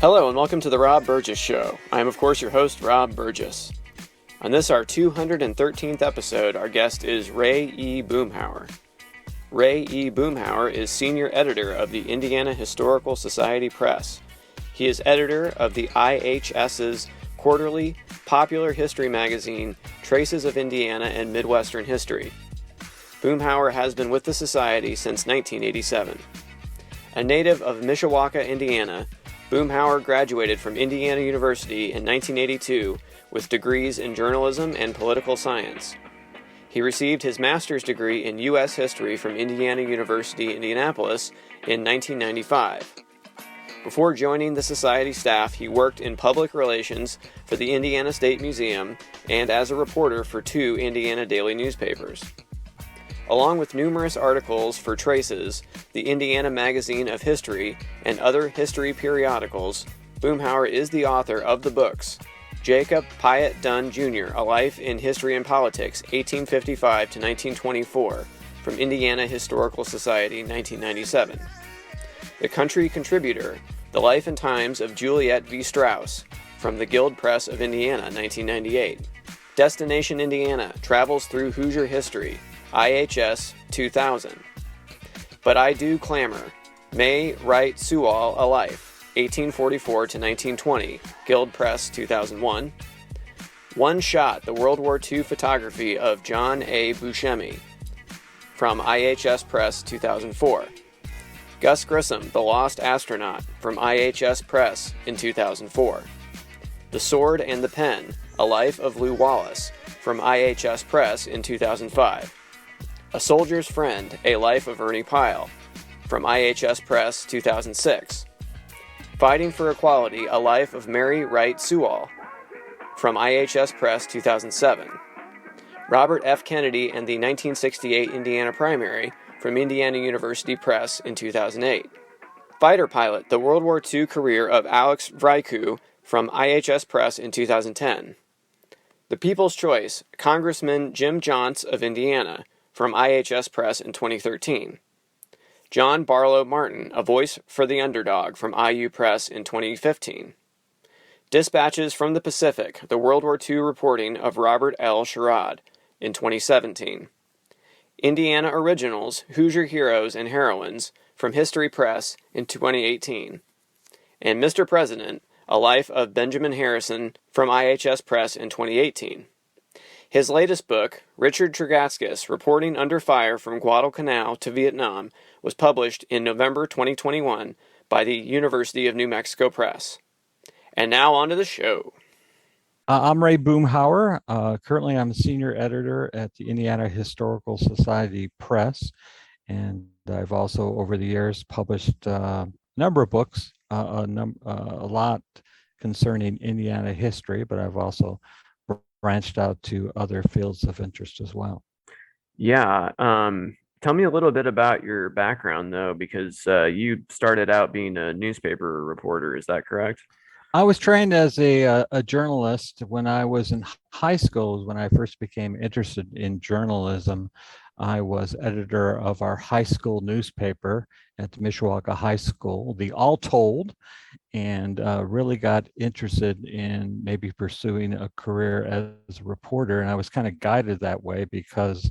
Hello and welcome to the Rob Burgess Show. I am of course your host, Rob Burgess. On this, our 213th episode, our guest is Ray E. Boomhower. Ray E. Boomhower is senior editor of the Indiana Historical Society Press. He is editor of the IHS's quarterly popular history magazine, Traces of Indiana and Midwestern History. Boomhower has been with the Society since 1987. A native of Mishawaka, Indiana, Boomhower graduated from Indiana University in 1982 with degrees in journalism and political science. He received his master's degree in U.S. history from Indiana University, Indianapolis in 1995. Before joining the Society staff, he worked in public relations for the Indiana State Museum and as a reporter for 2 Indiana daily newspapers. Along with numerous articles for Traces, the Indiana Magazine of History, and other history periodicals, Boomhower is the author of the books Jacob Piatt Dunn, Jr., A Life in History and Politics, 1855 to 1924, from Indiana Historical Society, 1997. The Country Contributor, The Life and Times of Juliet v. Strauss, from the Guild Press of Indiana, 1998. Destination Indiana, Travels Through Hoosier History, IHS 2000. But I Do Clamor, May, Wright, Sewall, A Life, 1844 to 1920, Guild Press 2001. One Shot, The World War II Photography of John A. Bushemi, from IHS Press 2004. Gus Grissom, The Lost Astronaut, from IHS Press in 2004. The Sword and the Pen, A Life of Lew Wallace, from IHS Press in 2005. A Soldier's Friend, A Life of Ernie Pyle, from IHS Press 2006. Fighting for Equality, A Life of Mary Wright Sewall, from IHS Press 2007. Robert F. Kennedy and the 1968 Indiana Primary, from Indiana University Press in 2008. Fighter Pilot, The World War II Career of Alex Vraciu, from IHS Press in 2010. The People's Choice, Congressman Jim Jontz of Indiana, from IHS Press in 2013. John Barlow Martin, A Voice for the Underdog, from IU Press in 2015. Dispatches from the Pacific, The World War II Reporting of Robert L. Sherrod, in 2017. Indiana Originals, Hoosier Heroes and Heroines, from History Press in 2018. And Mr. President, A Life of Benjamin Harrison, from IHS Press in 2018. His latest book, Richard Tregaskis, Reporting Under Fire from Guadalcanal to Vietnam, was published in November 2021 by the University of New Mexico Press. And now on to the show. I'm Ray Boomhower. Currently, I'm a senior editor at the Indiana Historical Society Press, and I've also, over the years, published a number of books, a lot concerning Indiana history, but I've also branched out to other fields of interest as well. Yeah. Tell me a little bit about your background, though, because you started out being a newspaper reporter. Is that correct? I was trained as a journalist when I was in high school. When I first became interested in journalism, I was editor of our high school newspaper at the Mishawaka High School, the All Told, and really got interested in maybe pursuing a career as a reporter. And I was kind of guided that way because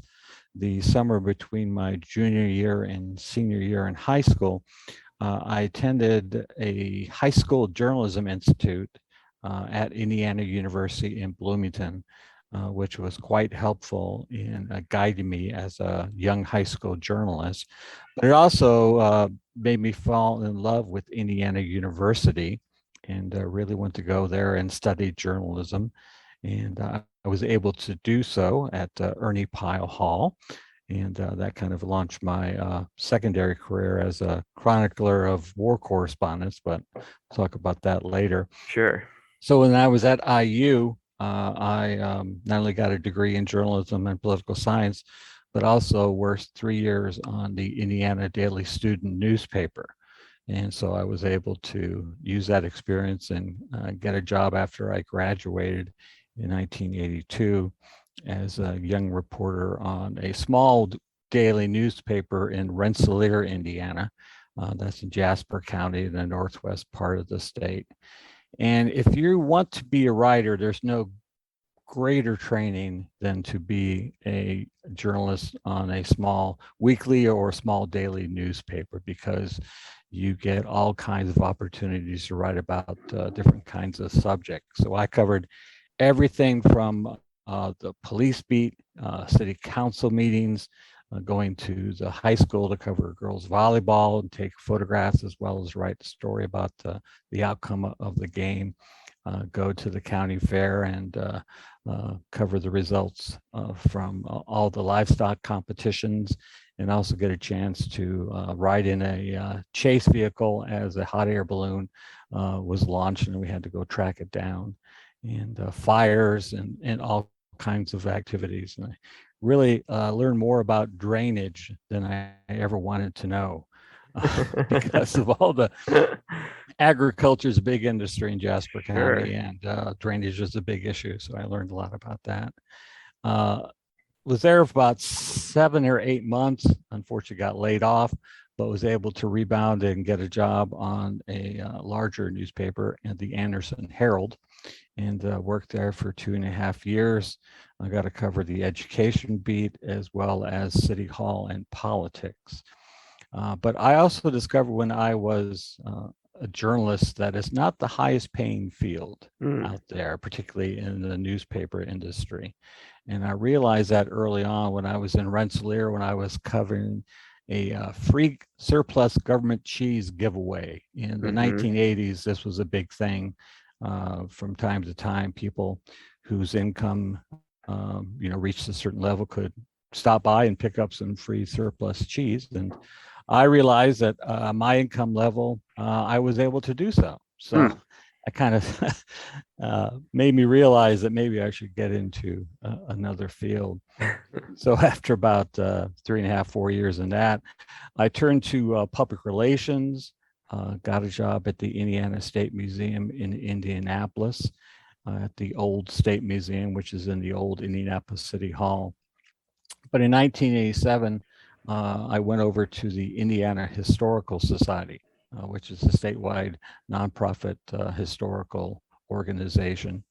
the summer between my junior year and senior year in high school, I attended a high school journalism institute at Indiana University in Bloomington, which was quite helpful in guiding me as a young high school journalist. But it also made me fall in love with Indiana University and really want to go there and study journalism. And I was able to do so at Ernie Pyle Hall. And that kind of launched my secondary career as a chronicler of war correspondence, but I'll talk about that later. Sure. So when I was at IU, I not only got a degree in journalism and political science, but also worked 3 years on the Indiana Daily Student newspaper. And so I was able to use that experience and get a job after I graduated in 1982 as a young reporter on a small daily newspaper in Rensselaer, Indiana, That's in Jasper County, in the northwest part of the state. And if you want to be a writer, there's no greater training than to be a journalist on a small weekly or small daily newspaper, because you get all kinds of opportunities to write about different kinds of subjects. So I covered everything from the police beat, city council meetings, going to the high school to cover girls volleyball and take photographs, as well as write the story about the outcome of the game. Go to the county fair and cover the results from all the livestock competitions, and also get a chance to ride in a chase vehicle as a hot air balloon was launched, and we had to go track it down, and fires and all kinds of activities. And I really learned more about drainage than I ever wanted to know because of all the agriculture is a big industry in Jasper County, and drainage is a big issue. So I learned a lot about that. Was there for about 7 or 8 months. Unfortunately, got laid off, but was able to rebound and get a job on a larger newspaper at the Anderson Herald, and worked there for 2.5 years. I got to cover the education beat as well as City Hall and politics. But I also discovered when I was a journalist that is not the highest paying field out there, particularly in the newspaper industry. And I realized that early on when I was in Rensselaer, when I was covering a free surplus government cheese giveaway in the 1980s. This was a big thing. From time to time, people whose income reached a certain level could stop by and pick up some free surplus cheese. And I realized that my income level, I was able to do so. So I kind of made me realize that maybe I should get into another field. So after about 3.5, 4 years in that, I turned to public relations, got a job at the Indiana State Museum in Indianapolis, at the old State Museum, which is in the old Indianapolis City Hall. But in 1987, I went over to the Indiana Historical Society, which is a statewide nonprofit historical organization.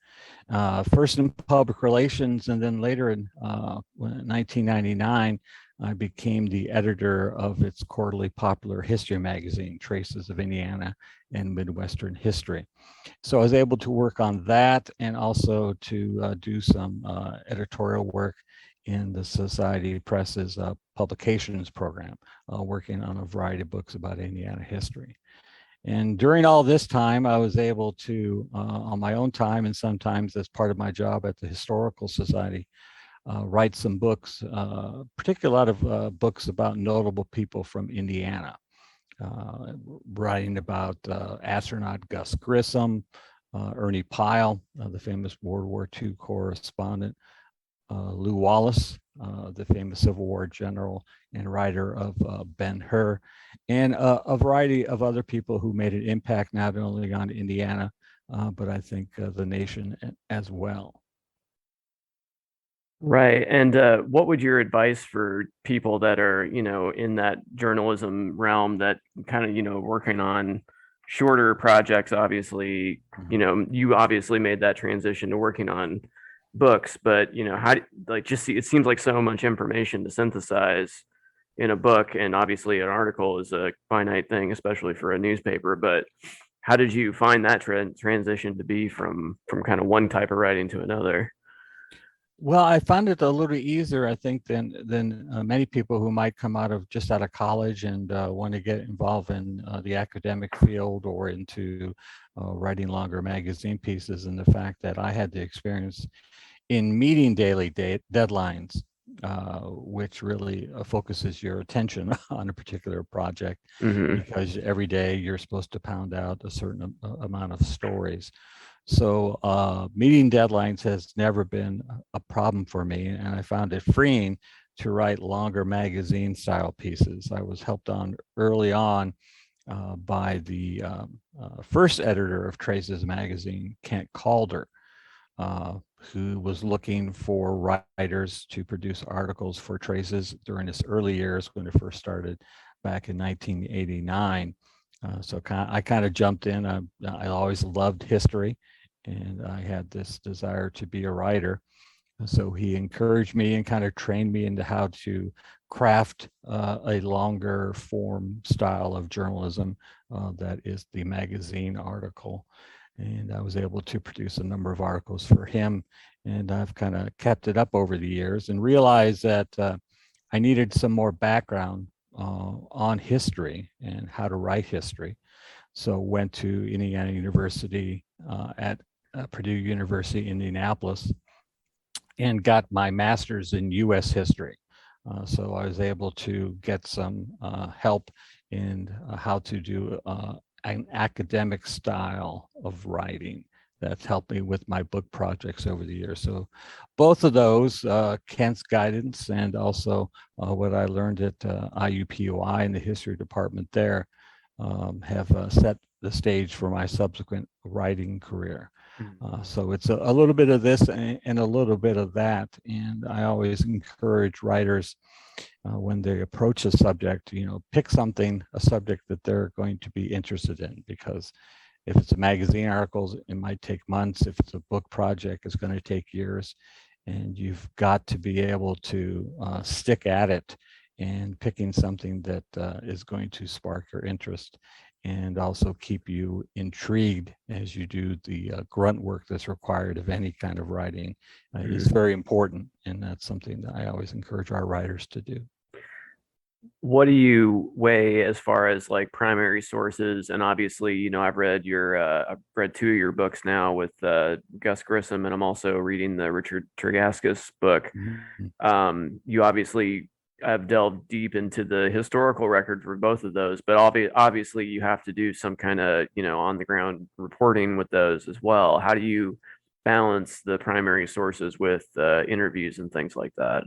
First in public relations, and then later in 1999, I became the editor of its quarterly popular history magazine, Traces of Indiana and Midwestern History. So I was able to work on that, and also to do some editorial work in the Society Press's publications program, working on a variety of books about Indiana history. And during all this time, I was able to, on my own time, and sometimes as part of my job at the Historical Society, write some books, particularly a lot of books about notable people from Indiana, writing about astronaut Gus Grissom, Ernie Pyle, the famous World War II correspondent, Lew Wallace, the famous Civil War general and writer of Ben-Hur, and a variety of other people who made an impact not only on Indiana, but I think the nation as well. Right. And what would your advice for people that are, in that journalism realm that kind of, working on shorter projects? Obviously, you obviously made that transition to working on books, but how, like, just see, it seems like so much information to synthesize in a book, and obviously an article is a finite thing, especially for a newspaper. But how did you find that transition to be from kind of one type of writing to another? Well, I found it a little easier, I think, than many people who might come out of college and want to get involved in the academic field or into writing longer magazine pieces. And the fact that I had the experience in meeting daily deadlines, which really focuses your attention on a particular project, because every day you're supposed to pound out a certain amount of stories. So meeting deadlines has never been a problem for me, and I found it freeing to write longer magazine style pieces. I was helped on early on by the first editor of Traces magazine, Kent Calder, who was looking for writers to produce articles for Traces during its early years when it first started back in 1989. So I kind of jumped in. I always loved history, and I had this desire to be a writer. So he encouraged me and kind of trained me into how to craft a longer form style of journalism that is the magazine article. And I was able to produce a number of articles for him. And I've kind of kept it up over the years and realized that I needed some more background on history and how to write history. So went to Indiana University at Purdue University, Indianapolis, and got my master's in U.S. history. So I was able to get some help in how to do an academic style of writing that's helped me with my book projects over the years. So both of those, Kent's guidance and also what I learned at IUPUI in the history department there, have set the stage for my subsequent writing career. So it's a little bit of this and a little bit of that. And I always encourage writers when they approach a subject, pick a subject that they're going to be interested in, because if it's a magazine article, it might take months. If it's a book project, it's going to take years. And you've got to be able to stick at it and picking something that is going to spark your interest and also keep you intrigued as you do the grunt work that's required of any kind of writing is very important. And that's something that I always encourage our writers to do. What do you weigh as far as like primary sources? And obviously, I've read I've read two of your books now with Gus Grissom, and I'm also reading the Richard Tregaskis book. You obviously have delved deep into the historical record for both of those, but obviously you have to do some kind of, on the ground reporting with those as well. How do you balance the primary sources with interviews and things like that?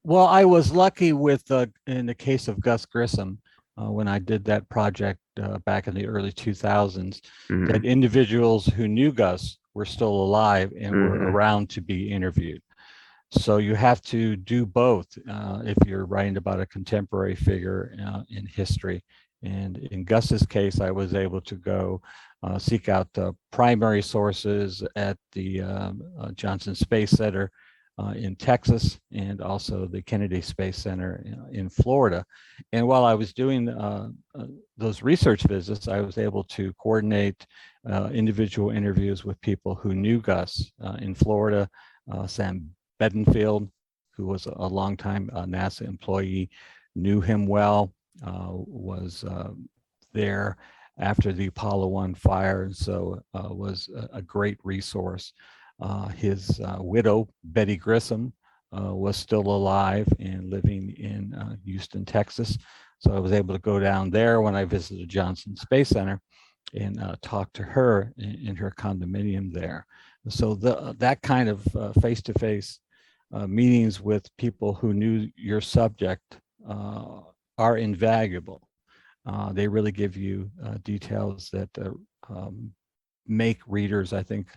Well, I was lucky with, in the case of Gus Grissom, when I did that project back in the early 2000s, that individuals who knew Gus were still alive and were around to be interviewed. So you have to do both if you're writing about a contemporary figure in history. And in Gus's case, I was able to go seek out the primary sources at the Johnson Space Center in Texas, and also the Kennedy Space Center in Florida. And while I was doing those research visits, I was able to coordinate individual interviews with people who knew Gus. In Florida, Sam Bedingfield, who was a longtime NASA employee, knew him well, was there after the Apollo 1 fire, and so was a great resource. His widow, Betty Grissom, was still alive and living in Houston, Texas. So I was able to go down there when I visited Johnson Space Center and talk to her in her condominium there. So that kind of face-to-face meetings with people who knew your subject are invaluable. They really give you details that make readers, I think,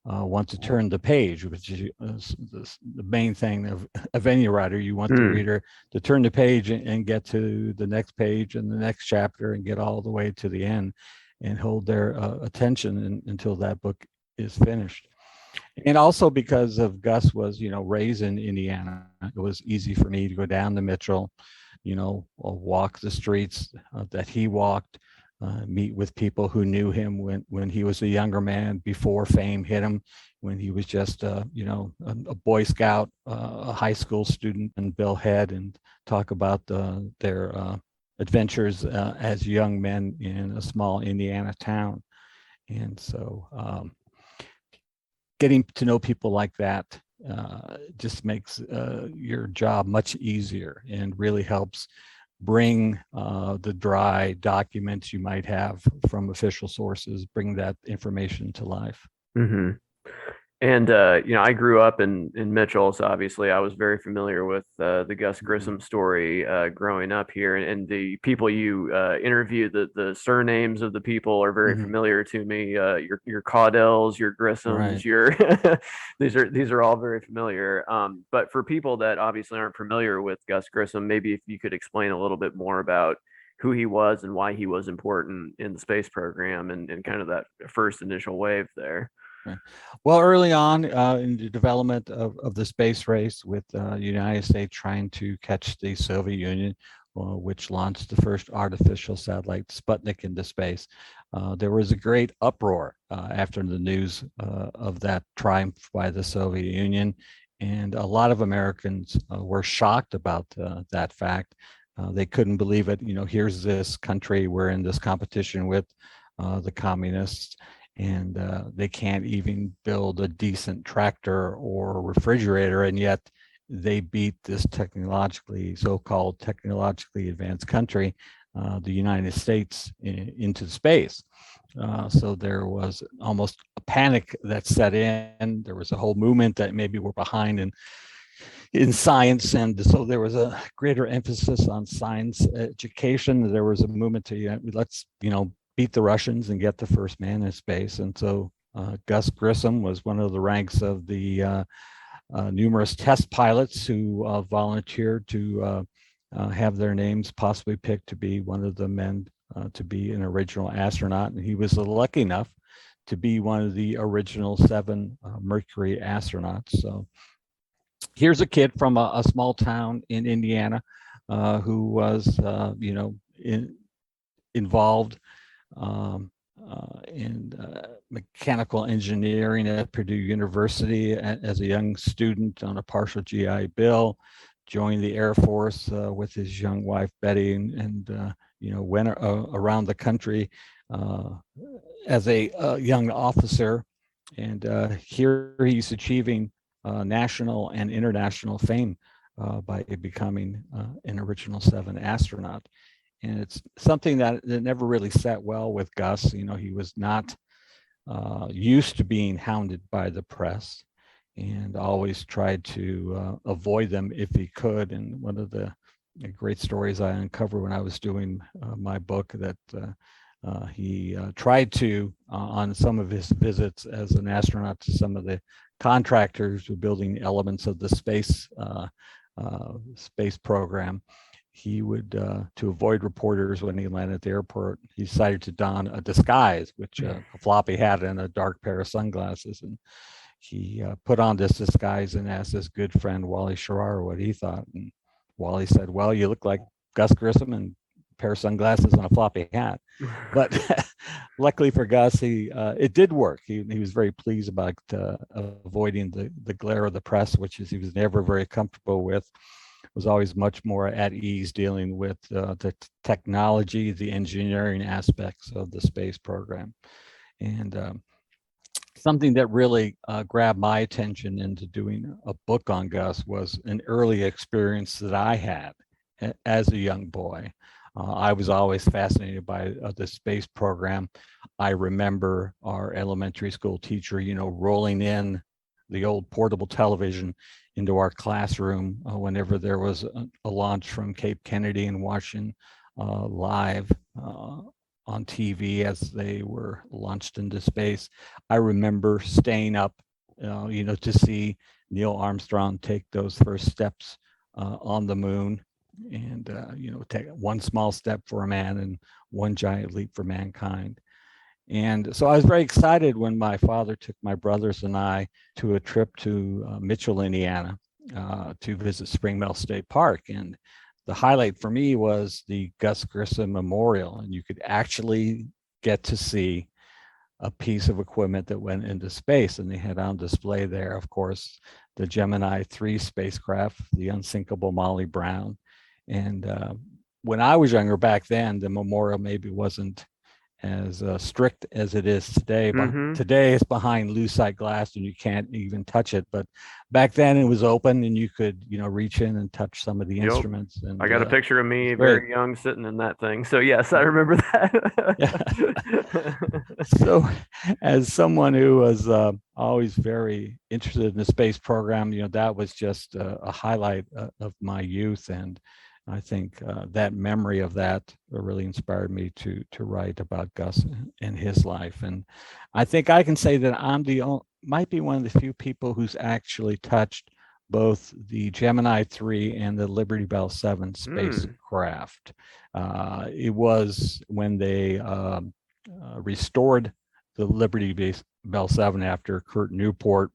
want to turn the page, which is the main thing of any writer. You want the reader to turn the page and get to the next page and the next chapter and get all the way to the end and hold their attention until that book is finished. And also because of Gus was, raised in Indiana, it was easy for me to go down to Mitchell, walk the streets that he walked, meet with people who knew him when he was a younger man, before fame hit him, when he was just, a Boy Scout, a high school student, and Bill Head, and talk about their adventures as young men in a small Indiana town. And so getting to know people like that just makes your job much easier and really helps bring the dry documents you might have from official sources, bring that information to life. And I grew up in Mitchell, so obviously I was very familiar with the Gus Grissom story growing up here, and the people you interviewed, the surnames of the people are very Mhm. familiar to me. Your Caudells, your Grissoms, Right. your these are all very familiar. But for people that obviously aren't familiar with Gus Grissom, maybe if you could explain a little bit more about who he was and why he was important in the space program and kind of that first initial wave there. Right. Well, early on in the development of the space race, with the United States trying to catch the Soviet Union, which launched the first artificial satellite Sputnik into space, there was a great uproar after the news of that triumph by the Soviet Union. And a lot of Americans were shocked about that fact. They couldn't believe it. Here's this country, we're in this competition with the communists, and they can't even build a decent tractor or refrigerator, and yet they beat this so-called technologically advanced country, the United States, into space. So there was almost a panic that set in. There was a whole movement that maybe we're behind in science, and so there was a greater emphasis on science education. There was a movement to let's beat the Russians and get the first man in space. And so Gus Grissom was one of the ranks of the numerous test pilots who volunteered to have their names possibly picked to be one of the men to be an original astronaut. And he was lucky enough to be one of the original 7 Mercury astronauts. So here's a kid from a small town in Indiana who was, involved in mechanical engineering at Purdue University as a young student on a partial GI Bill, joined the Air Force with his young wife, Betty, and went around the country as a young officer. And here he's achieving national and international fame by becoming an original 7 astronaut. And it's something that never really sat well with Gus. He was not used to being hounded by the press, and always tried to avoid them if he could. And one of the great stories I uncovered when I was doing my book, that he tried to, on some of his visits as an astronaut to some of the contractors who were building elements of the space program, he would, to avoid reporters when he landed at the airport, he decided to don a disguise, which a floppy hat and a dark pair of sunglasses. And he put on this disguise and asked his good friend Wally Schirra what he thought. And Wally said, "Well, you look like Gus Grissom and a pair of sunglasses and a floppy hat." But luckily for Gus, it did work. He was very pleased about avoiding the glare of the press, which he was never very comfortable with. Was always much more at ease dealing with the technology, the engineering aspects of the space program. And something that really grabbed my attention into doing a book on Gus was an early experience that I had as a young boy. I was always fascinated by the space program. I remember our elementary school teacher, rolling in the old portable television into our classroom whenever there was a launch from Cape Kennedy and watching live on TV as they were launched into space. I remember staying up, to see Neil Armstrong take those first steps on the moon, and take one small step for a man and one giant leap for mankind. And so I was very excited when my father took my brothers and I to a trip to Mitchell, Indiana, to visit Spring Mill State Park. And the highlight for me was the Gus Grissom Memorial. And you could actually get to see a piece of equipment that went into space. And they had on display there, of course, the Gemini 3 spacecraft, the unsinkable Molly Brown. And when I was younger back then, the memorial maybe wasn't strict as it is today. But today it's behind lucite glass and you can't even touch it. But back then it was open and you could, reach in and touch some of the instruments. And I got a picture of me very young sitting in that thing. So yes, I remember that. So as someone who was always very interested in the space program, that was just a highlight of my youth. And I think that memory of that really inspired me to write about Gus and his life. And I think I can say that might be one of the few people who's actually touched both the Gemini 3 and the Liberty Bell 7 spacecraft. It was when they restored the Liberty Bell 7 after Kurt Newport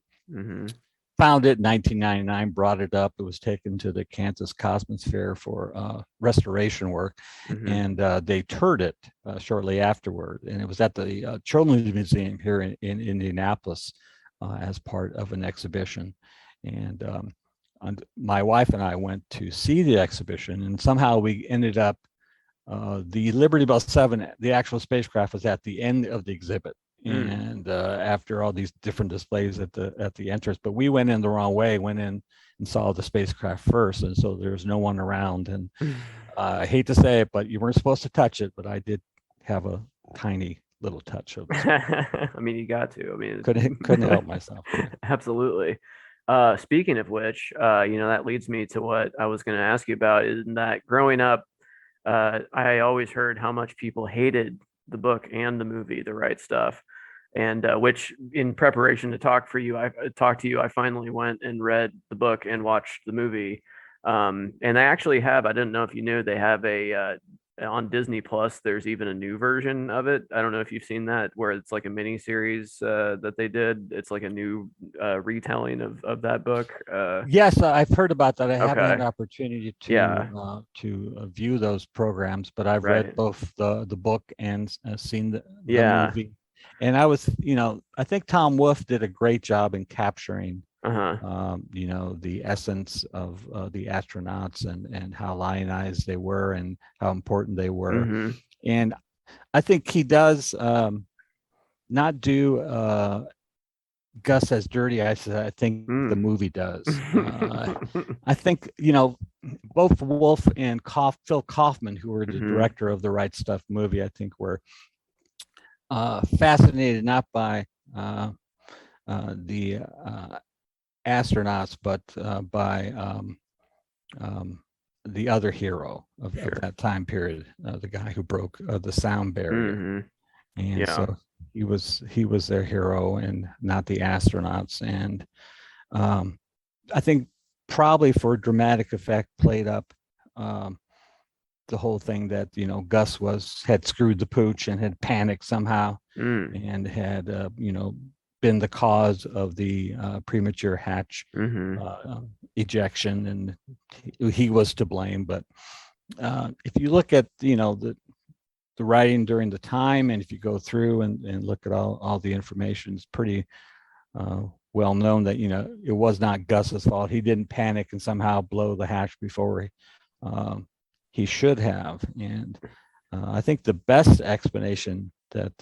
found it in 1999, brought it up. It was taken to the Kansas Cosmos Fair for restoration work, and they toured it shortly afterward. And it was at the Children's Museum here in Indianapolis as part of an exhibition. And my wife and I went to see the exhibition, and somehow we ended up, the Liberty Bell 7, the actual spacecraft, was at the end of the exhibit. And after all these different displays at the entrance, but we went in the wrong way, went in and saw the spacecraft first, and so there's no one around. And I hate to say it, but you weren't supposed to touch it, but I did have a tiny little touch of it. I mean, you got to. I mean, couldn't help myself. Absolutely. Speaking of which, that leads me to what I was going to ask you about. Is that growing up, I always heard how much people hated the book and the movie, The Right Stuff, and which, in preparation to talk to you, I finally went and read the book and watched the movie. And they actually have, I didn't know if you knew, they have on Disney Plus, there's even a new version of it. I don't know if you've seen that, where it's like a mini series that they did. It's like a new retelling of that book. Yes, I've heard about that. I haven't had an opportunity to view those programs, but I've read both the book and seen the movie. And I was, I think Tom Wolfe did a great job in capturing the essence of the astronauts and how lionized they were and how important they were. And I think he does not do Gus as dirty as I think the movie does. I think, both Wolfe and Phil Kaufman, who were the director of the Right Stuff movie, I think were fascinated not by the astronauts, but by the other hero of that time period, the guy who broke the sound barrier. And so he was their hero and not the astronauts. And I think probably for dramatic effect played up the whole thing that Gus had screwed the pooch and had panicked somehow and had been the cause of the premature hatch ejection, and he was to blame. But if you look at the writing during the time, and if you go through and look at all the information, it's pretty well known that it was not Gus's fault. He didn't panic and somehow blow the hatch before he should have. And I think the best explanation that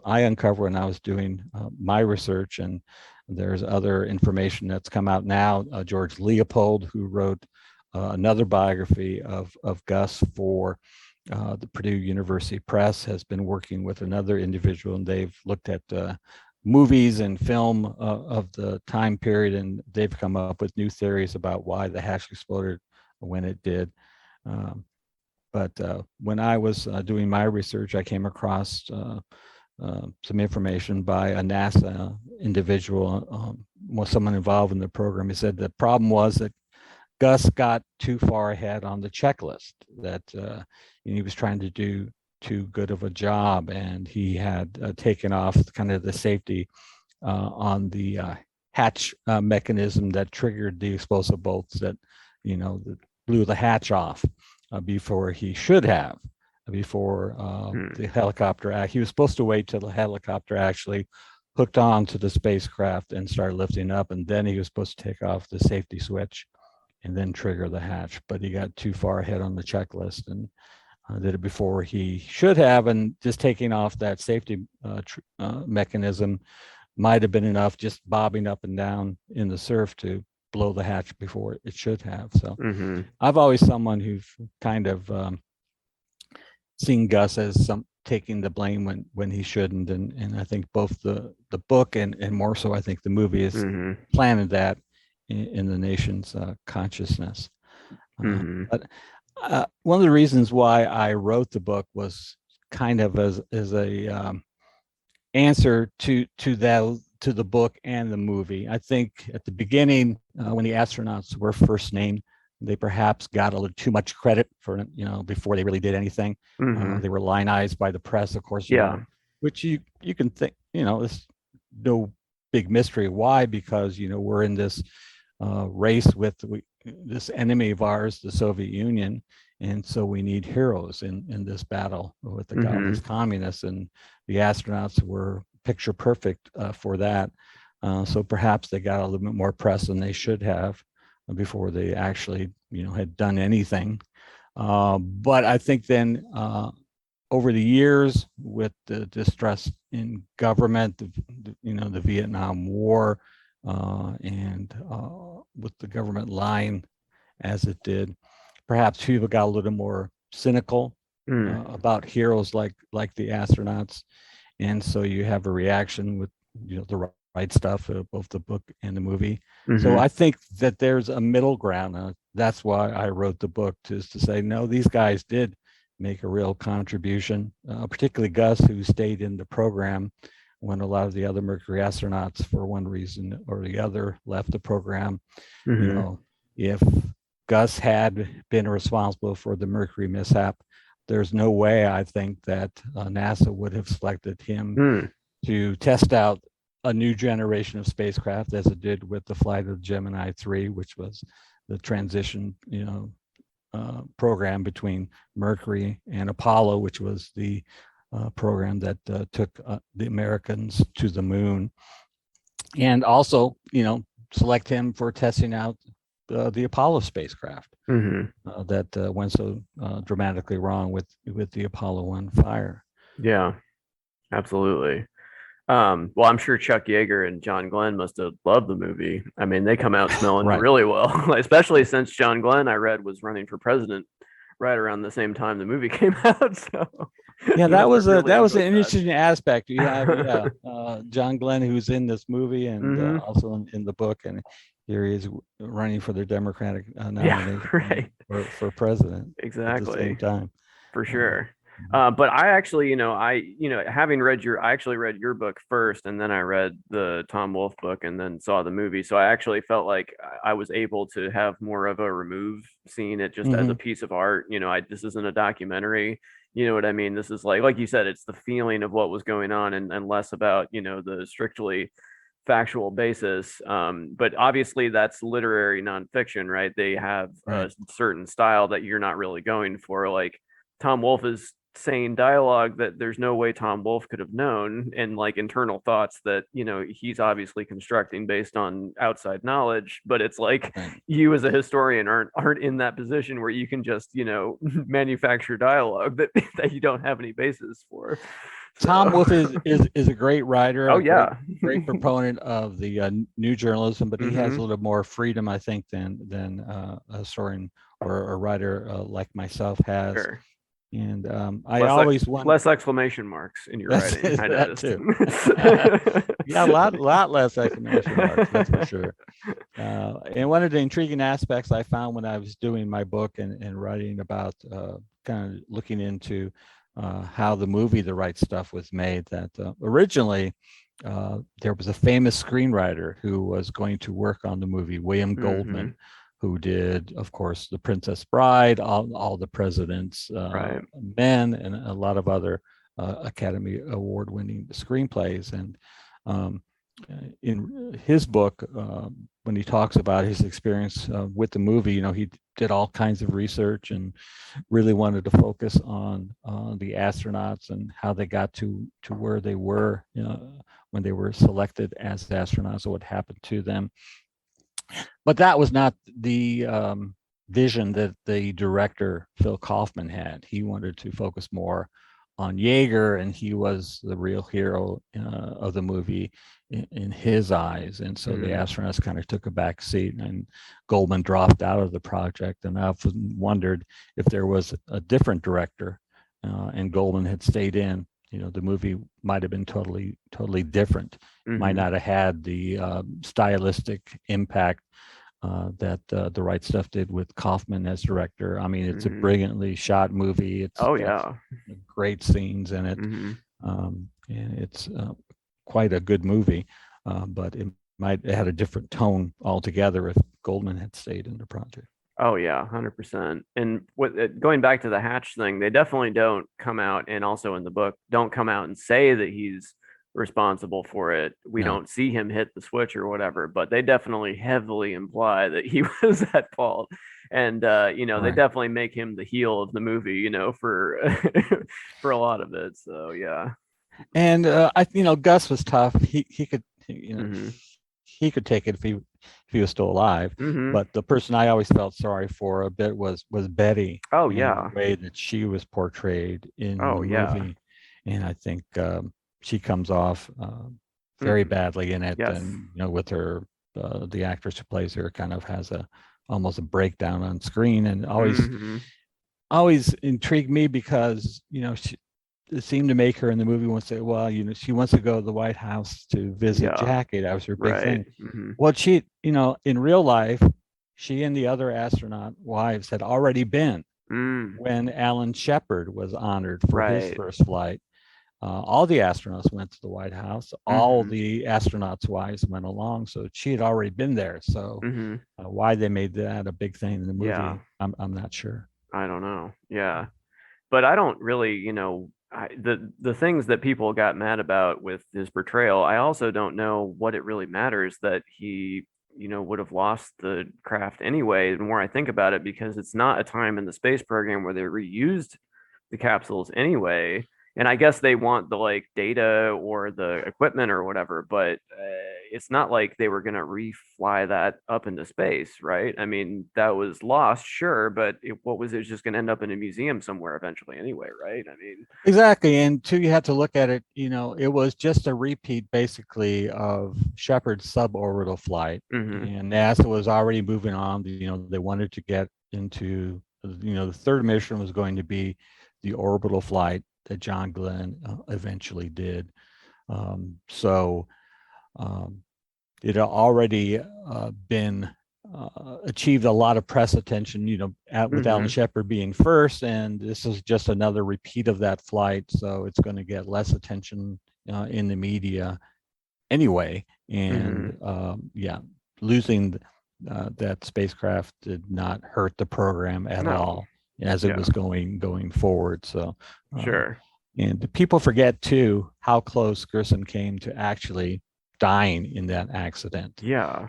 I uncovered when I was doing my research, and there's other information that's come out now, George Leopold, who wrote another biography of Gus for the Purdue University Press, has been working with another individual, and they've looked at movies and film of the time period, and they've come up with new theories about why the hatch exploded when it did. But when I was doing my research, I came across some information by a NASA individual, someone involved in the program. He said the problem was that Gus got too far ahead on the checklist, that he was trying to do too good of a job, and he had taken off kind of the safety on the hatch mechanism that triggered the explosive bolts that that blew the hatch off before he should have, before the helicopter. He was supposed to wait till the helicopter actually hooked on to the spacecraft and started lifting up, and then he was supposed to take off the safety switch and then trigger the hatch. But he got too far ahead on the checklist, and did it before he should have, and just taking off that safety mechanism might have been enough, just bobbing up and down in the surf to blow the hatch before it should have. So I've always someone who's kind of seen Gus as taking the blame when he shouldn't, and I think both the book and more so I think the movie is planted that in the nation's consciousness. But one of the reasons why I wrote the book was kind of as a answer to the book and the movie. I think at the beginning, when the astronauts were first named, they perhaps got a little too much credit for, before they really did anything. They were lionized by the press, of course. Which you can think, it's no big mystery why, because we're in this race with this enemy of ours, the Soviet Union, and so we need heroes in this battle with the godless communists, and the astronauts were picture perfect for that. So perhaps they got a little bit more press than they should have before they actually, had done anything. But I think then over the years, with the distrust in government, the Vietnam War, and with the government lying as it did, perhaps people got a little more cynical about heroes like the astronauts, and so you have a reaction with the right stuff, both the book and the movie. So I think that there's a middle ground. That's why I wrote the book, to say, no, these guys did make a real contribution, particularly Gus, who stayed in the program when a lot of the other Mercury astronauts, for one reason or the other, left the program. If Gus had been responsible for the Mercury mishap, there's no way, I think, that NASA would have selected him to test out a new generation of spacecraft, as it did with the flight of Gemini 3, which was the transition, program between Mercury and Apollo, which was the program that took the Americans to the moon, and also, select him for testing out the Apollo spacecraft that went so dramatically wrong with the Apollo 1 fire. Yeah, absolutely. Well, I'm sure Chuck Yeager and John Glenn must have loved the movie. I mean, they come out smelling really well, especially since John Glenn, I read, was running for president right around the same time the movie came out. So yeah, that was an interesting aspect. You have John Glenn, who's in this movie and also in the book, and here he is running for the Democratic nomination for president. Exactly. At the same time, for sure. But I actually, having read I actually read your book first, and then I read the Tom Wolfe book, and then saw the movie. So I actually felt like I was able to have more of a remove, seeing it just as a piece of art. This isn't a documentary. You know what I mean? This is like you said, it's the feeling of what was going on, and less about, the strictly factual basis. But obviously that's literary nonfiction, right? They have a certain style that you're not really going for. Like Tom Wolfe is saying dialogue that there's no way Tom Wolfe could have known, and like internal thoughts that he's obviously constructing based on outside knowledge. But it's like you as a historian aren't in that position where you can just manufacture dialogue that you don't have any basis for. So. Tom Wolfe is a great writer. Great proponent of the new journalism, but he has a little more freedom, I think, than a historian or a writer like myself has. Sure. And I always want less exclamation marks in your writing. I noticed. Too. Yeah, a lot less exclamation marks, that's for sure. And one of the intriguing aspects I found when I was doing my book and writing about kind of looking into how the movie The Right Stuff was made, that originally there was a famous screenwriter who was going to work on the movie, William Goldman, who did, of course, The Princess Bride, all the President's Men, and a lot of other Academy Award-winning screenplays. And in his book, when he talks about his experience with the movie, he did all kinds of research and really wanted to focus on the astronauts and how they got to where they were, when they were selected as astronauts, or what happened to them. But that was not the vision that the director Phil Kaufman had. He wanted to focus more on Yeager, and he was the real hero of the movie in his eyes. And so the astronauts kind of took a back seat, and Goldman dropped out of the project. And I often wondered if there was a different director and Goldman had stayed in, the movie might have been totally different. Might not have had the stylistic impact that the Wright stuff did with Kaufman as director. I mean, it's a brilliantly shot movie. It's great scenes in it, and it's quite a good movie. But it might have had a different tone altogether if Goldman had stayed in the project. Oh yeah, 100%. And going back to the Hatch thing, they definitely don't come out, and also in the book, don't come out and say that he's responsible for it. We don't see him hit the switch or whatever, but they definitely heavily imply that he was at fault. And they definitely make him the heel of the movie, for for a lot of it. So yeah. And Gus was tough. He could he could take it if he was still alive. But the person I always felt sorry for a bit was Betty. Oh yeah, the way that she was portrayed in the movie, and I think she comes off very badly in it. Yes. And with her, the actress who plays her kind of has almost a breakdown on screen, and always intrigued me because it seemed to make her in the movie want to say, well, she wants to go to the White House to visit Jackie. That was her big thing. Well, she, in real life, she and the other astronaut wives had already been when Alan Shepard was honored for his first flight. All the astronauts went to the White House. All the astronauts' wives went along. So she had already been there. So why they made that a big thing in the movie, I'm not sure. I don't know. Yeah. But I don't really, the things that people got mad about with his portrayal, I also don't know what it really matters that he, would have lost the craft anyway. The more I think about it, because it's not a time in the space program where they reused the capsules anyway. And I guess they want the data or the equipment or whatever, but it's not like they were going to refly that up into space, right? I mean, that was lost, sure, but what was it just going to end up in a museum somewhere eventually anyway, right? I mean, exactly. And two, you have to look at it, it was just a repeat basically of Shepard's suborbital flight. And NASA was already moving on. They wanted to get into, the third mission was going to be the orbital flight that John Glenn eventually did. So it had already been achieved a lot of press attention, with Alan Shepard being first, and this is just another repeat of that flight. So it's going to get less attention in the media anyway. And losing that spacecraft did not hurt the program at all as it was going forward. So sure. And people forget too how close Grissom came to actually dying in that accident. Yeah.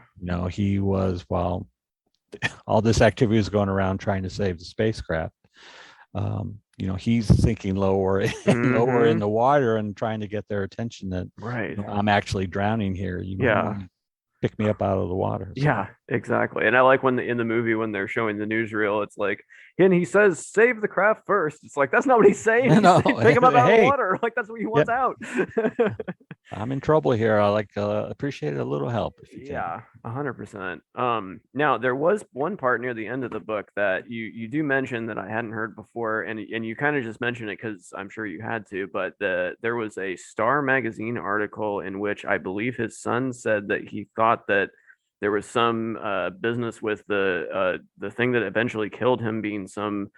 He was, while all this activity was going around trying to save the spacecraft, he's sinking lower and lower in the water and trying to get their attention that I'm actually drowning here. You might pick me up out of the water. So. Yeah, exactly. And I like when in the movie when they're showing the newsreel, it's like, and he says, "Save the craft first." It's like that's not what he's saying. No, pick him up out of the water. Like that's what he wants out. I'm in trouble here. I appreciate a little help if you can. Yeah, 100%. Now there was one part near the end of the book that you do mention that I hadn't heard before, and you kind of just mentioned it because I'm sure you had to. But there was a Star magazine article in which I believe his son said that he thought that there was some business with the thing that eventually killed him being some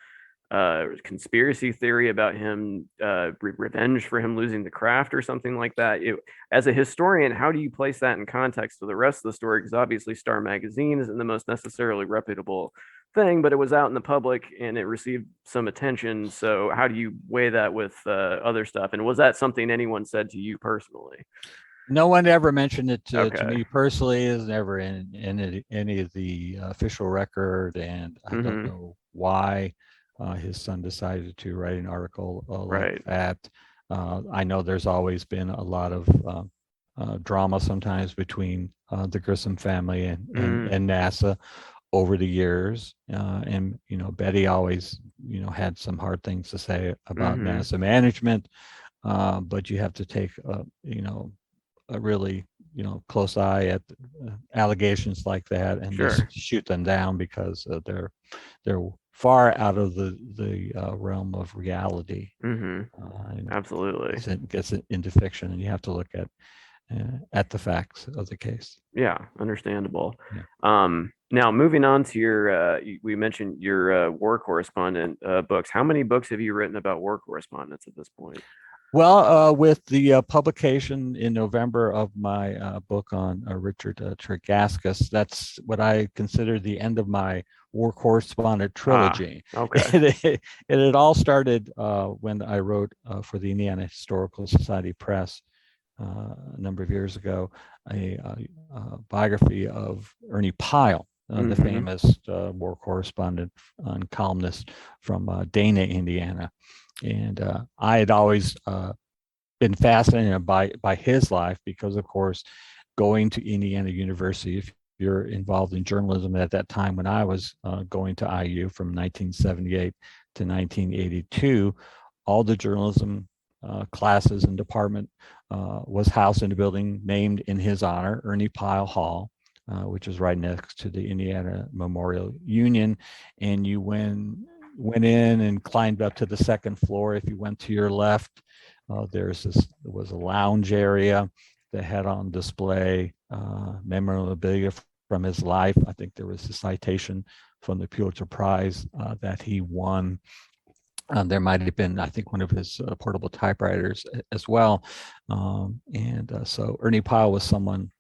conspiracy theory about him, revenge for him losing the craft or something like that. As a historian, how do you place that in context to the rest of the story? Because obviously Star Magazine isn't the most necessarily reputable thing, but it was out in the public and it received some attention. So how do you weigh that with other stuff? And was that something anyone said to you personally? No one ever mentioned it to me personally. Is never in any of the official record, and I don't know why his son decided to write an article like that. I know there's always been a lot of drama sometimes between the Grissom family and NASA over the years. And, Betty always, had some hard things to say about NASA management, but you have to take, a really, close eye at allegations like that and just shoot them down because they're far out of the realm of reality. Absolutely. It gets into fiction, and you have to look at the facts of the case. Yeah, understandable. Yeah. Now moving on to your, we mentioned your war correspondent books. How many books have you written about war correspondence at this point? Well, with the publication in November of my book on Richard Tregaskis, that's what I consider the end of my War Correspondent Trilogy. Okay. It had all started when I wrote for the Indiana Historical Society Press a number of years ago, a biography of Ernie Pyle, the famous war correspondent and columnist from Dana, Indiana. And I had always been fascinated by his life because, of course, going to Indiana University, if you're involved in journalism at that time when I was going to IU from 1978 to 1982, all the journalism classes and department was housed in a building named in his honor, Ernie Pyle Hall, which is right next to the Indiana Memorial Union. And you went in and climbed up to the second floor. If you went to your left, there was a lounge area that had on display memorabilia from his life. I think there was a citation from the Pulitzer Prize that he won. There might have been, I think, one of his portable typewriters as well. So Ernie Pyle was someone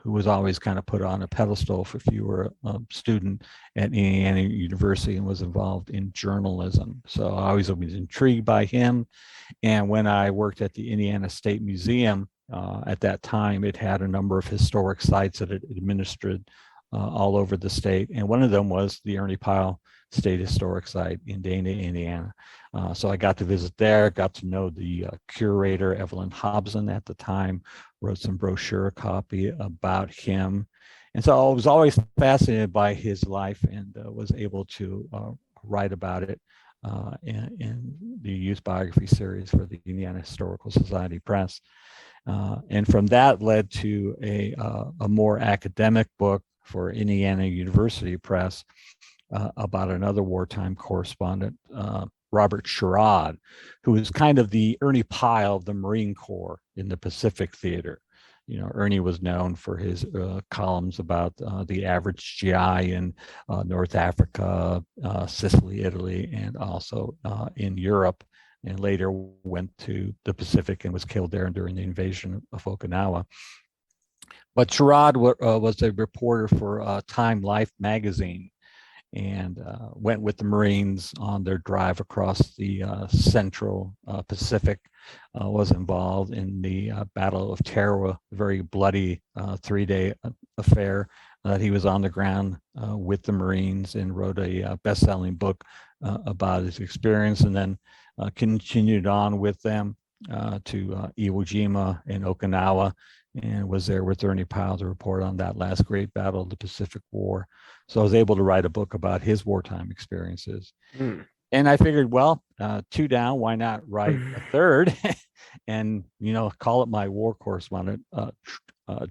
who was always kind of put on a pedestal if you were a student at Indiana University and was involved in journalism. So I always was intrigued by him. And when I worked at the Indiana State Museum, at that time, it had a number of historic sites that it administered all over the state. And one of them was the Ernie Pyle State Historic Site in Dana, Indiana. So I got to visit there, got to know the curator, Evelyn Hobson, at the time, wrote some brochure copy about him. And so I was always fascinated by his life and was able to write about it in the youth biography series for the Indiana Historical Society Press. And from that led to a more academic book for Indiana University Press about another wartime correspondent, Robert Sherrod, who is kind of the Ernie Pyle of the Marine Corps in the Pacific Theater. Ernie was known for his columns about the average GI in North Africa, Sicily, Italy, and also in Europe, and later went to the Pacific and was killed there during the invasion of Okinawa. But Sherrod was a reporter for Time Life magazine, and went with the Marines on their drive across the central Pacific, was involved in the Battle of Tarawa, a very bloody 3-day affair that he was on the ground with the Marines, and wrote a best-selling book about his experience, and then continued on with them to Iwo Jima and Okinawa, and was there with Ernie Pyle to report on that last great battle of the Pacific War. So I was able to write a book about his wartime experiences. And I figured, well, 2 down, why not write a third and, call it my War Correspondent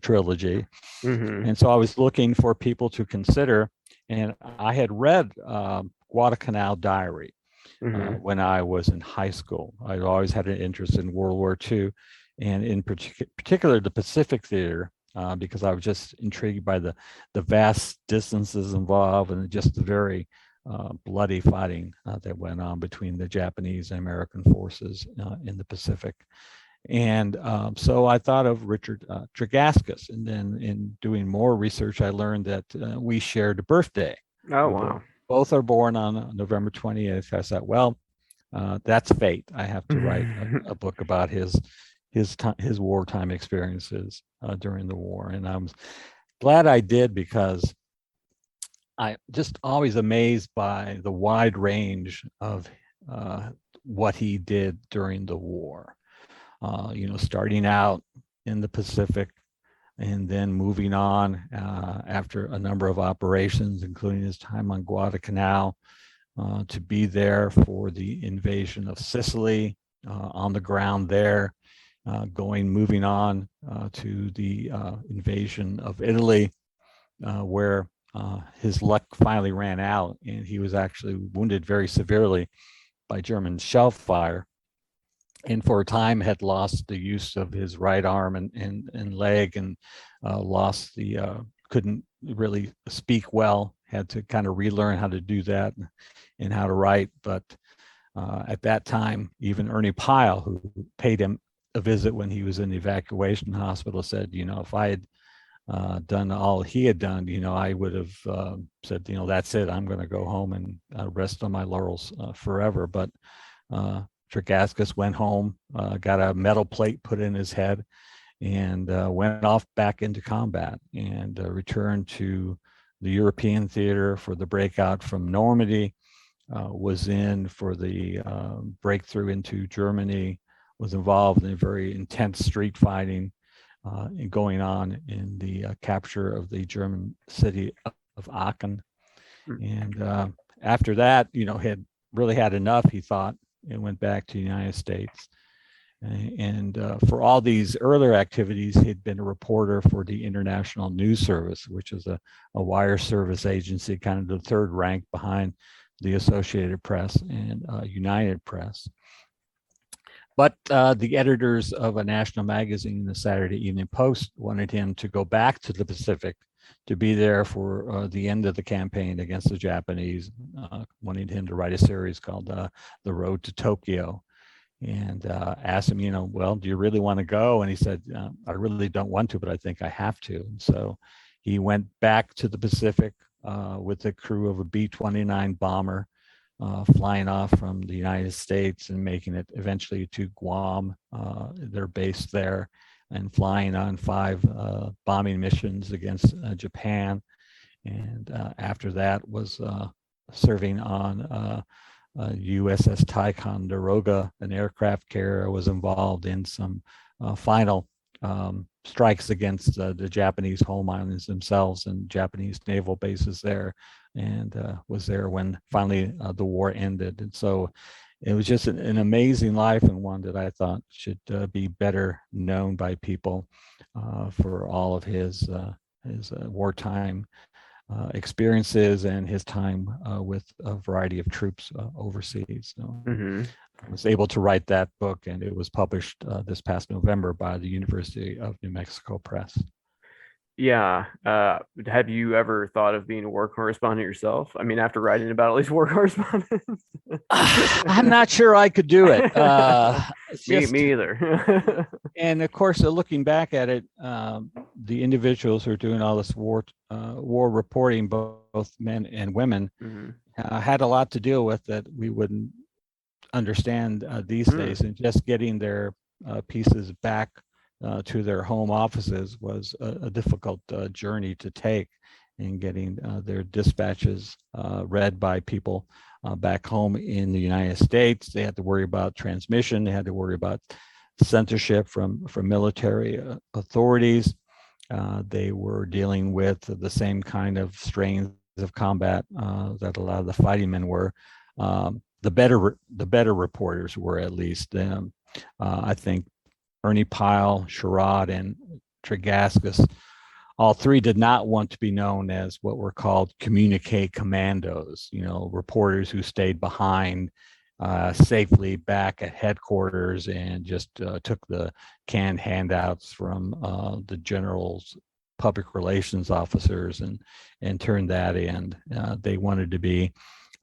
Trilogy. And so I was looking for people to consider, and I had read Guadalcanal Diary when I was in high school. I always had an interest in World War II, and in particular the Pacific Theater, because I was just intrigued by the vast distances involved and just the very bloody fighting that went on between the Japanese and American forces in the Pacific. And so I thought of Richard Tregaskis, and then in doing more research, I learned that we shared a birthday. Oh, wow. Both are born on November 20th. I thought, well, that's fate. I have to write a book about his wartime experiences during the war. And I'm glad I did, because I just always amazed by the wide range of what he did during the war. Starting out in the Pacific and then moving on after a number of operations, including his time on Guadalcanal, to be there for the invasion of Sicily, on the ground there, moving on to the invasion of Italy, where his luck finally ran out, and he was actually wounded very severely by German shell fire, and for a time had lost the use of his right arm and leg, and couldn't really speak well, had to kind of relearn how to do that and how to write. But at that time, even Ernie Pyle, who paid him a visit when he was in the evacuation hospital, said, if I had done all he had done, I would have said, that's it. I'm going to go home and rest on my laurels forever. But Tregaskis went home, got a metal plate put in his head, and went off back into combat, and returned to the European theater for the breakout from Normandy, was in for the breakthrough into Germany, was involved in a very intense street fighting going on in the capture of the German city of Aachen. And after that, had really had enough, he thought, and went back to the United States. And for all these earlier activities, he'd been a reporter for the International News Service, which is a wire service agency, kind of the third rank behind the Associated Press and United Press. But the editors of a national magazine, the Saturday Evening Post, wanted him to go back to the Pacific to be there for the end of the campaign against the Japanese, wanted him to write a series called The Road to Tokyo. And asked him, well, do you really want to go? And he said, I really don't want to, but I think I have to. And so he went back to the Pacific with the crew of a B-29 bomber, flying off from the United States and making it eventually to Guam, their base there, and flying on 5 bombing missions against Japan. And after that was serving on USS Ticonderoga, an aircraft carrier, was involved in some final strikes against the Japanese home islands themselves and Japanese naval bases there, and was there when finally the war ended. And so it was just an amazing life, and one that I thought should be better known by people for all of his wartime experiences and his time with a variety of troops overseas. So I was able to write that book, and it was published this past November by the University of New Mexico Press. Yeah. Have you ever thought of being a war correspondent yourself? I mean, after writing about all these war correspondents? I'm not sure I could do it. Me either. And of course, looking back at it, the individuals who are doing all this war reporting, both men and women, had a lot to deal with that we wouldn't understand these days. And just getting their pieces back to their home offices was a difficult journey to take, in getting their dispatches read by people back home in the United States. They had to worry about transmission. They had to worry about censorship from military authorities. They were dealing with the same kind of strains of combat that a lot of the fighting men were. The better reporters were, at least. I think Ernie, Pyle, Sherrod, and Tregaskis, all three did not want to be known as what were called communique commandos, reporters who stayed behind safely back at headquarters and just took the canned handouts from the general's public relations officers and turned that in. They wanted to be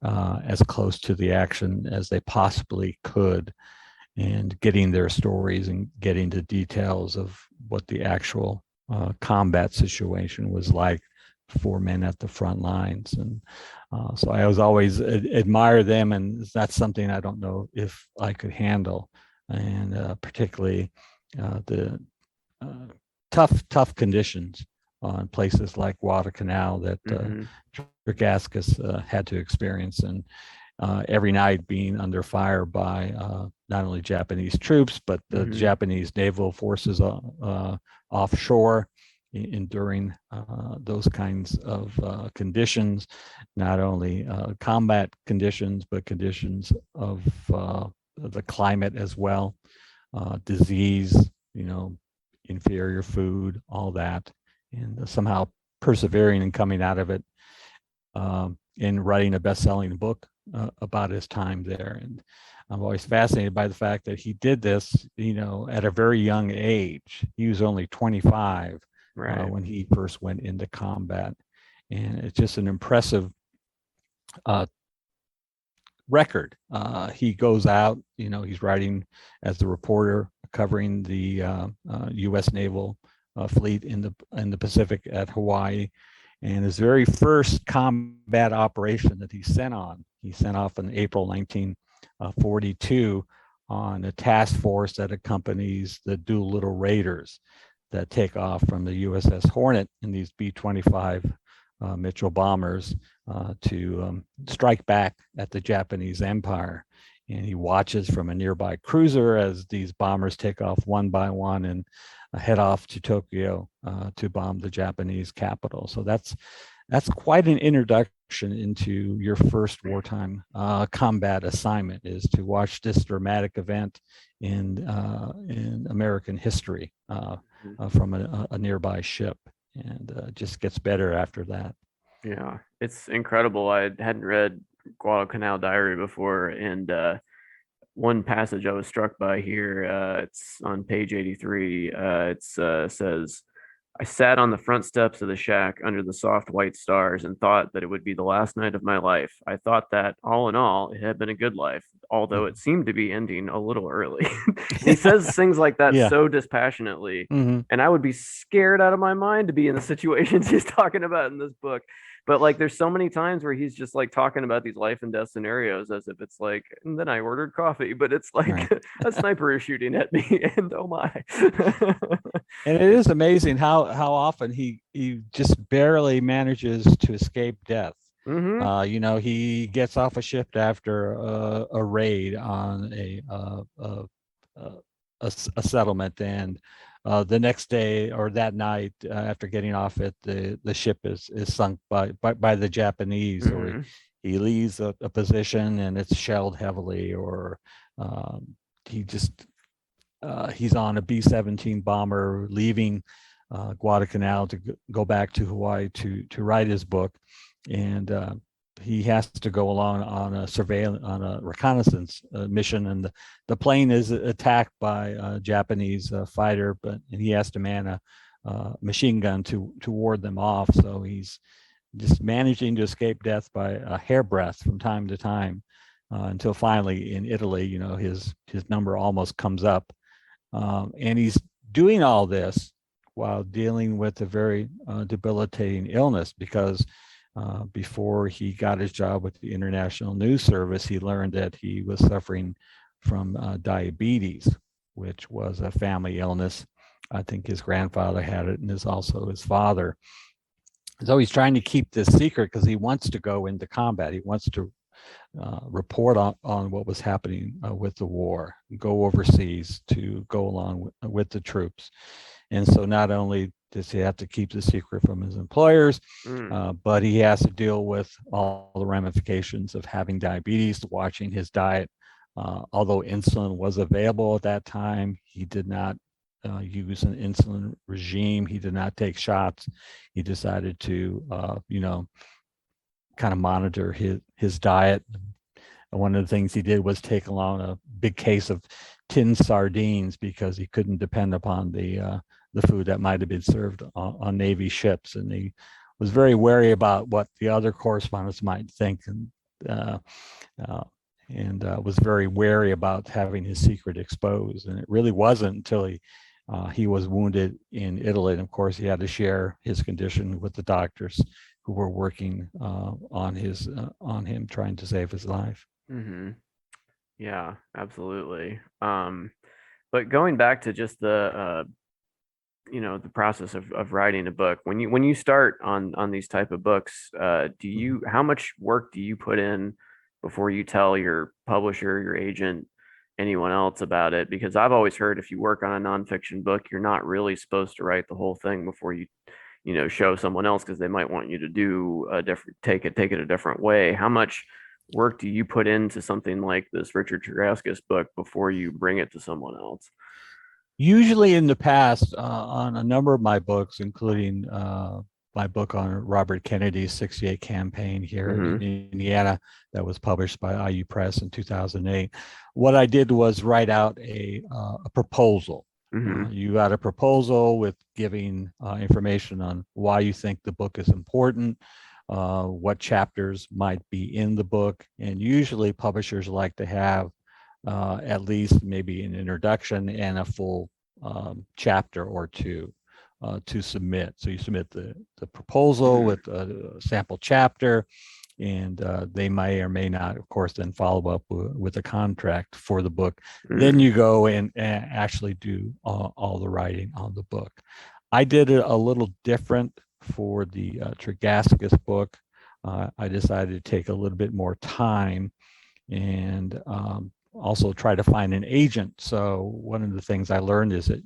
as close to the action as they possibly could, and getting their stories and getting the details of what the actual combat situation was like for men at the front lines. And so I was always admire them, and that's something I don't know if I could handle. And particularly the tough conditions on places like Guadalcanal that Tregaskis had to experience, and every night being under fire by not only Japanese troops, but the Japanese naval forces offshore, enduring those kinds of conditions, not only combat conditions, but conditions of the climate as well, disease, inferior food, all that, and somehow persevering and coming out of it, and writing a best-selling book about his time there. And I'm always fascinated by the fact that he did this, at a very young age. He was only 25 when he first went into combat. And it's just an impressive record. He goes out, he's writing as the reporter covering the U.S. naval fleet in the Pacific at Hawaii. And his very first combat operation that he sent off in April 1942 on a task force that accompanies the Doolittle Raiders that take off from the USS Hornet in these B-25 Mitchell bombers to strike back at the Japanese Empire. And he watches from a nearby cruiser as these bombers take off one by one and head off to Tokyo to bomb the Japanese capital. So that's quite an introduction into your first wartime combat assignment, is to watch this dramatic event in American history from a nearby ship, and just gets better after that. Yeah, it's incredible. I hadn't read Guadalcanal Diary before, and one passage I was struck by here, it's on page 83. It says, I sat on the front steps of the shack under the soft white stars and thought that it would be the last night of my life. I thought that, all in all, it had been a good life, although it seemed to be ending a little early. He says things like that so dispassionately. Mm-hmm. And I would be scared out of my mind to be in the situations he's talking about in this book. But like, there's so many times where he's just like talking about these life and death scenarios as if it's like, and then I ordered coffee, but it's like a sniper is shooting at me, and oh my. And it is amazing how often he just barely manages to escape death. Mm-hmm. He gets off a ship after a raid on a settlement, and the next day or that night after getting off it, the ship is sunk by the Japanese, Mm-hmm. or he leaves a position and it's shelled heavily, or he's on a B-17 bomber leaving Guadalcanal to go back to Hawaii to write his book, and he has to go along on a reconnaissance mission, and the plane is attacked by a Japanese fighter, and he has to man a machine gun to ward them off. So he's just managing to escape death by a hairbreadth from time to time, until finally in Italy, his number almost comes up, and he's doing all this while dealing with a very debilitating illness, because before he got his job with the International News Service, he learned that he was suffering from diabetes, which was a family illness. I think his grandfather had it, and is also his father. So he's trying to keep this secret because he wants to go into combat. He wants to report on what was happening with the war, go overseas to go along with the troops. And so not only does he have to keep the secret from his employers, but he has to deal with all the ramifications of having diabetes, watching his diet. Although insulin was available at that time, he did not use an insulin regime. He did not take shots. He decided to, kind of monitor his diet. And one of the things he did was take along a big case of tinned sardines, because he couldn't depend upon the food that might have been served on Navy ships, and he was very wary about what the other correspondents might think, and was very wary about having his secret exposed. And it really wasn't until he was wounded in Italy, and of course he had to share his condition with the doctors who were working on him, trying to save his life. Mm-hmm. Yeah, absolutely. But going back to just the the process of writing a book, when you start on these type of books, how much work do you put in before you tell your publisher, your agent, anyone else about it, because I've always heard if you work on a nonfiction book, you're not really supposed to write the whole thing before you show someone else, because they might want you to do a different take it a different way. How much work do you put into something like this Richard Tregaskis book before you bring it to someone else? Usually in the past, on a number of my books, including my book on Robert Kennedy's 68 campaign here in Indiana that was published by IU Press in 2008, what I did was write out a proposal. You got a proposal with giving information on why you think the book is important, what chapters might be in the book. And usually publishers like to have at least maybe an introduction and a full chapter or two to submit. So you submit the proposal with a sample chapter, and they may or may not, of course, then follow up with a contract for the book. Then you go and actually do all the writing on the book. I did it a little different for the Tregaskis book. I decided to take a little bit more time and also try to find an agent. So one of the things I learned is that,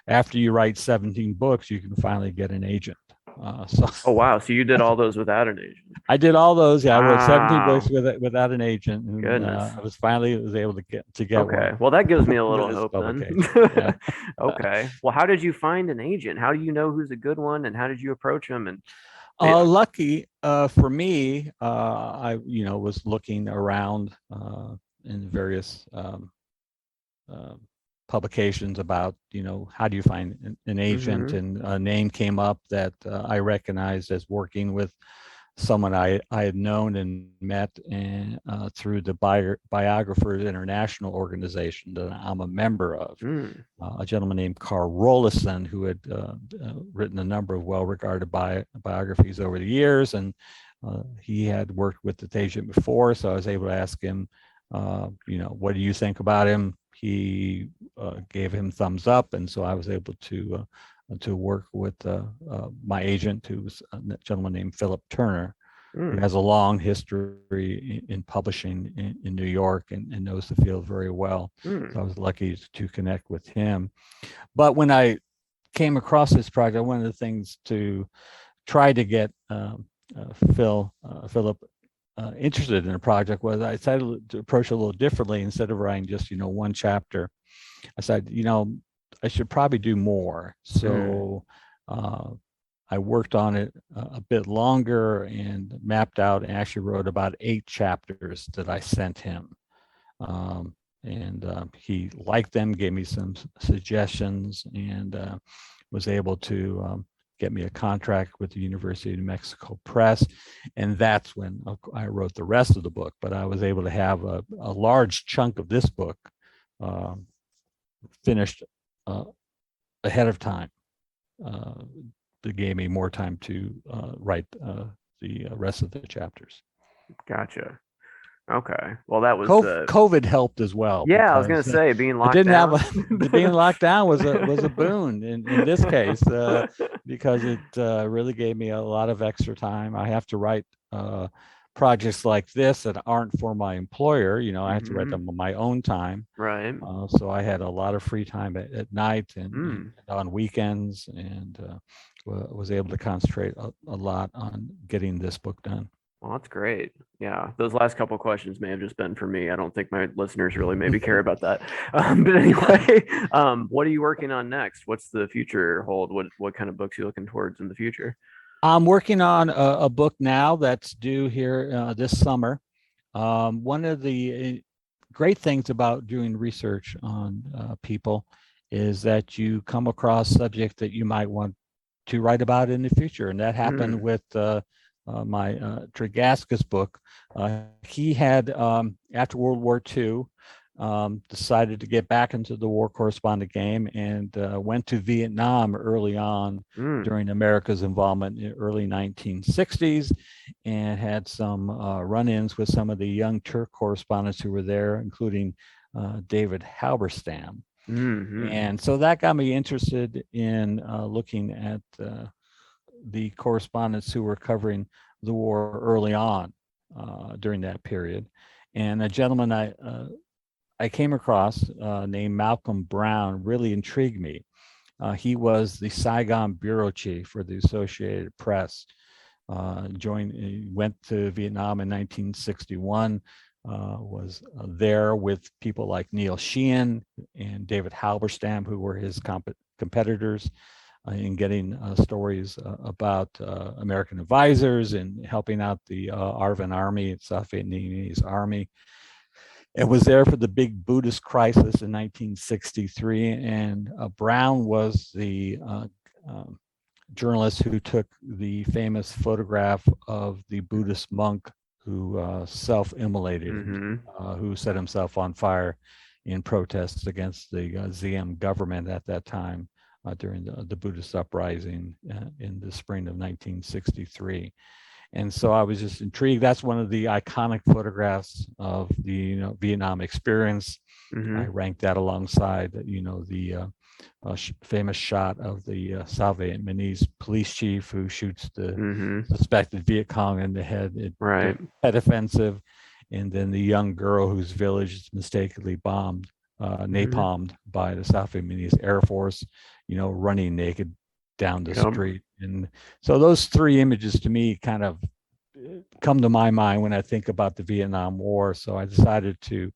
after you write 17 books, you can finally get an agent. Oh, wow. So you did all those without an agent? I did all those. Yeah, wow. I wrote 17 books without an agent. And, Goodness. I was able to get okay. one. Well, that gives me a little hope then. Yeah. Okay. Well, how did you find an agent? How do you know who's a good one, and how did you approach him? And lucky for me, I was looking around in various publications about how do you find an agent, and a name came up that I recognized as working with someone I had known and met and through the Biographers International organization that I'm a member of. A gentleman named Carl Rollison, who had written a number of well-regarded biographies over the years, and he had worked with the agent before, so I was able to ask him, what do you think about him? He gave him thumbs up, and so I was able to work with my agent, who's a gentleman named Philip Turner, who has a long history in publishing in New York and knows the field very well. So I was lucky to connect with him. But when I came across this project, one of the things to try to get Philip interested in a project was I decided to approach it a little differently. Instead of writing just one chapter, I said, I should probably do more. So I worked on it a bit longer and mapped out and actually wrote about 8 chapters that I sent him. He liked them, gave me some suggestions, and was able to get me a contract with the University of New Mexico Press. And that's when I wrote the rest of the book. But I was able to have a large chunk of this book finished ahead of time. That gave me more time to write the rest of the chapters. Gotcha. Okay. Well, that was COVID helped as well. Yeah, I was going to say being locked down. Being locked down was a boon in this case because it really gave me a lot of extra time. I have to write projects like this that aren't for my employer. I have to write them on my own time. Right. So I had a lot of free time at night and on weekends, and was able to concentrate a lot on getting this book done. Well, that's great. Yeah, those last couple questions may have just been for me. I don't think my listeners really maybe care about that. But anyway, what are you working on next? What's the future hold? What kind of books are you looking towards in the future? I'm working on a book now that's due here this summer. One of the great things about doing research on people is that you come across subjects that you might want to write about in the future. And that happened with my Tregaskis book. He had, after World War II, decided to get back into the war correspondent game and went to Vietnam early on during America's involvement in the early 1960s, and had some run-ins with some of the young Turk correspondents who were there, including David Halberstam. And so that got me interested in looking at the correspondents who were covering the war early on during that period. And a gentleman I came across named Malcolm Brown really intrigued me. He was the Saigon bureau chief for the Associated Press. Went to Vietnam in 1961. Was there with people like Neil Sheehan and David Halberstam, who were his competitors in getting stories about American advisors and helping out the ARVN Army, South Vietnamese Army. It was there for the big Buddhist crisis in 1963, and Brown was the journalist who took the famous photograph of the Buddhist monk who self-immolated, who set himself on fire in protests against the ZM government at that time during the Buddhist uprising in the spring of 1963. And so I was just intrigued. That's one of the iconic photographs of the Vietnam experience. I ranked that alongside the famous shot of the South Vietnamese police chief who shoots the suspected Viet Cong in the head in head offensive, and then the young girl whose village is mistakenly bombed, napalmed by the South Vietnamese Air Force, running naked down the street. And so those three images to me kind of come to my mind when I think about the Vietnam War. So I decided to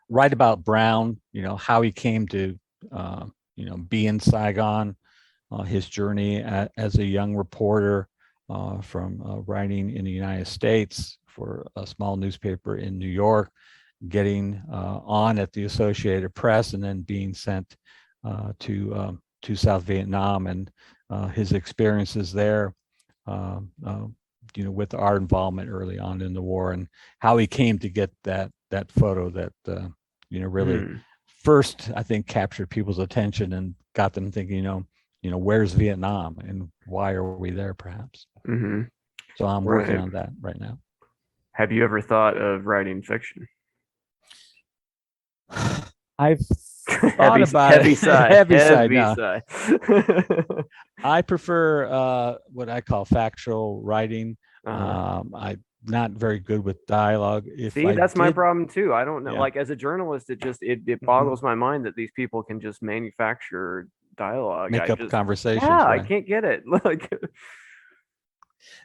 write about Brown, how he came to be in Saigon, his journey as a young reporter from writing in the United States for a small newspaper in New York, getting on at the Associated Press, and then being sent to South Vietnam, and his experiences there, with our involvement early on in the war, and how he came to get that photo that really first, I think, captured people's attention and got them thinking, where's Vietnam and why are we there, perhaps. So I'm working on that right now. Have you ever thought of writing fiction? I've thought about heavy it. Sigh. Heavy No. sigh. I prefer what I call factual writing. I'm not very good with dialogue. That's my problem too. I don't know. Like, as a journalist, it boggles my mind that these people can just manufacture dialogue. Make up conversations. Yeah, right? I can't get it.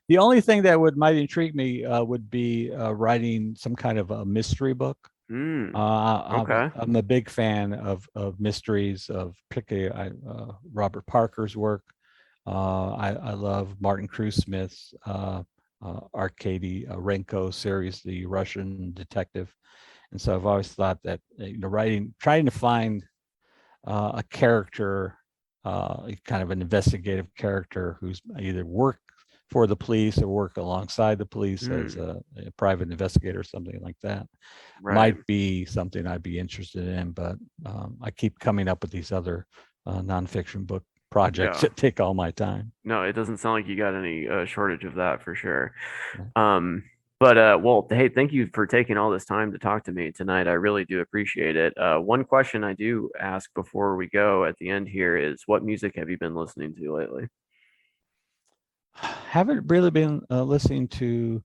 The only thing that might intrigue me would be writing some kind of a mystery book. Okay. I'm a big fan of mysteries, particularly Robert Parker's work. I love Martin Kruse-Smith's Arkady Renko series, the Russian detective. And so I've always thought that trying to find a character, kind of an investigative character who's either worked for the police or work alongside the police as a private investigator or something like that, might be something I'd be interested in. But I keep coming up with these other nonfiction book projects that take all my time. No, it doesn't sound like you got any shortage of that for sure. But well, hey, thank you for taking all this time to talk to me tonight. I really do appreciate it. One question I do ask before we go at the end here is, what music have you been listening to lately? Haven't really been listening to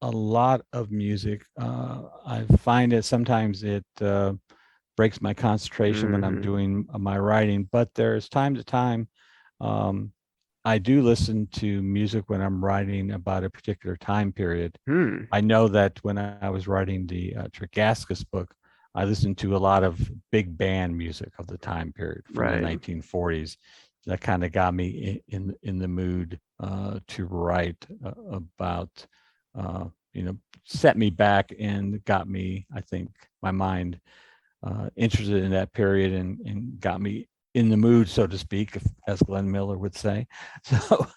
a lot of music. I find that sometimes it breaks my concentration when I'm doing my writing, but there's time to time I do listen to music when I'm writing about a particular time period. I know that when I was writing the Tregaskis book, I listened to a lot of big band music of the time period from the 1940s. That kind of got me in the mood to write about, set me back and got me, I think, my mind interested in that period and got me in the mood, so to speak, as Glenn Miller would say. So,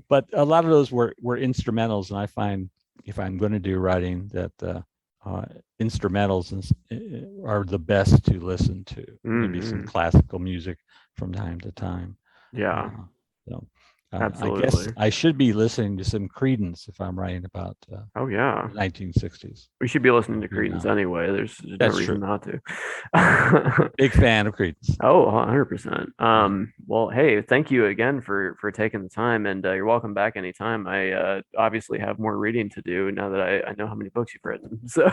but a lot of those were instrumentals, and I find if I'm going to do writing that instrumentals are the best to listen to. Maybe some classical music from time to time. Yeah. So I guess I should be listening to some Creedence if I'm writing about the 1960s. We should be listening to Creedence anyway. There's no reason not to. Big fan of Creedence. Oh, 100%. Well, hey, thank you again for taking the time, and you're welcome back anytime. I obviously have more reading to do now that I know how many books you've written. So,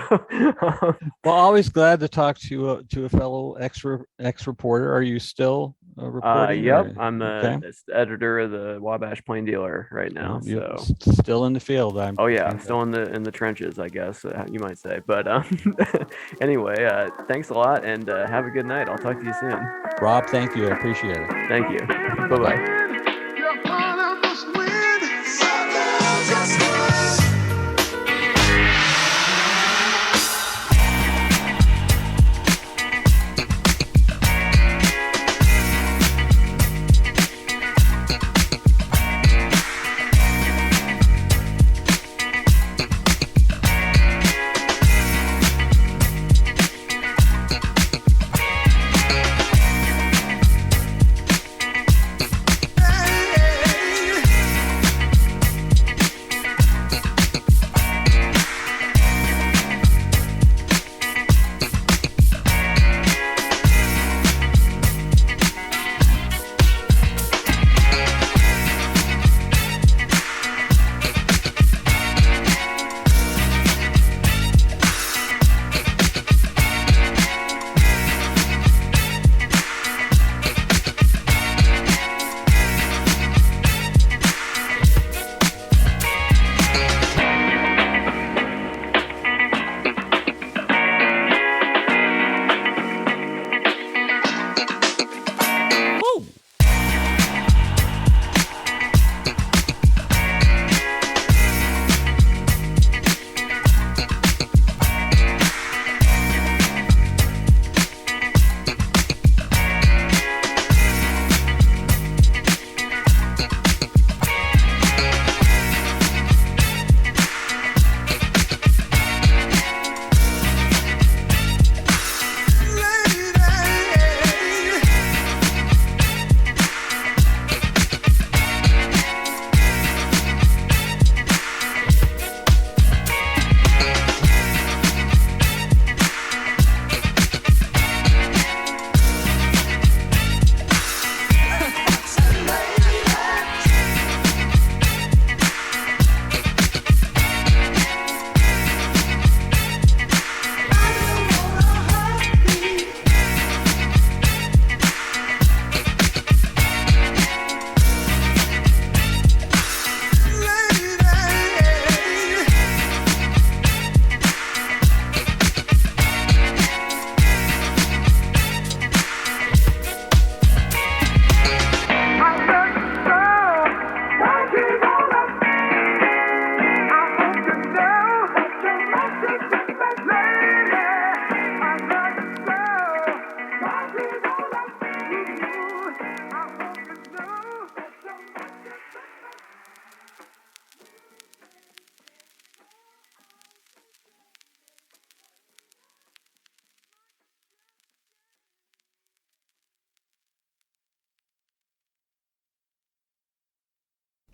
well, always glad to talk to a fellow ex-reporter. Are you still reporting? Yep, I'm the editor of the Wabash Plain Dealer right now. So still in the field. Still in the trenches, I guess you might say. But anyway, thanks a lot, and have a good night. I'll talk to you soon. Rob, thank you. I appreciate it. Thank you. Bye-bye.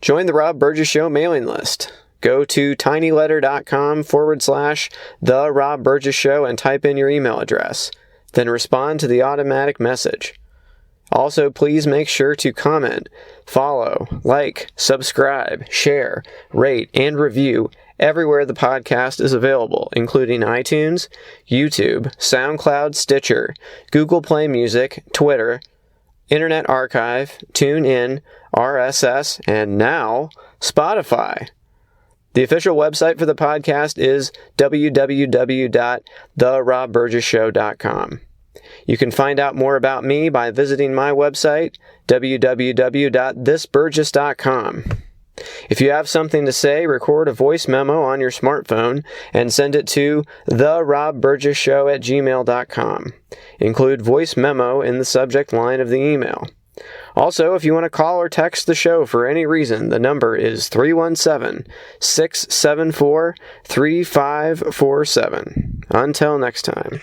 Join the Rob Burgess Show mailing list. Go to tinyletter.com/The Rob Burgess Show and type in your email address. Then respond to the automatic message. Also, please make sure to comment, follow, like, subscribe, share, rate, and review everywhere the podcast is available, including iTunes, YouTube, SoundCloud, Stitcher, Google Play Music, Twitter, Internet Archive, TuneIn, RSS, and now Spotify. The official website for the podcast is www.therobburgessshow.com. You can find out more about me by visiting my website, www.thisburgess.com. If you have something to say, record a voice memo on your smartphone and send it to therobburgessshow@gmail.com. Include voice memo in the subject line of the email. Also, if you want to call or text the show for any reason, the number is 317-674-3547. Until next time.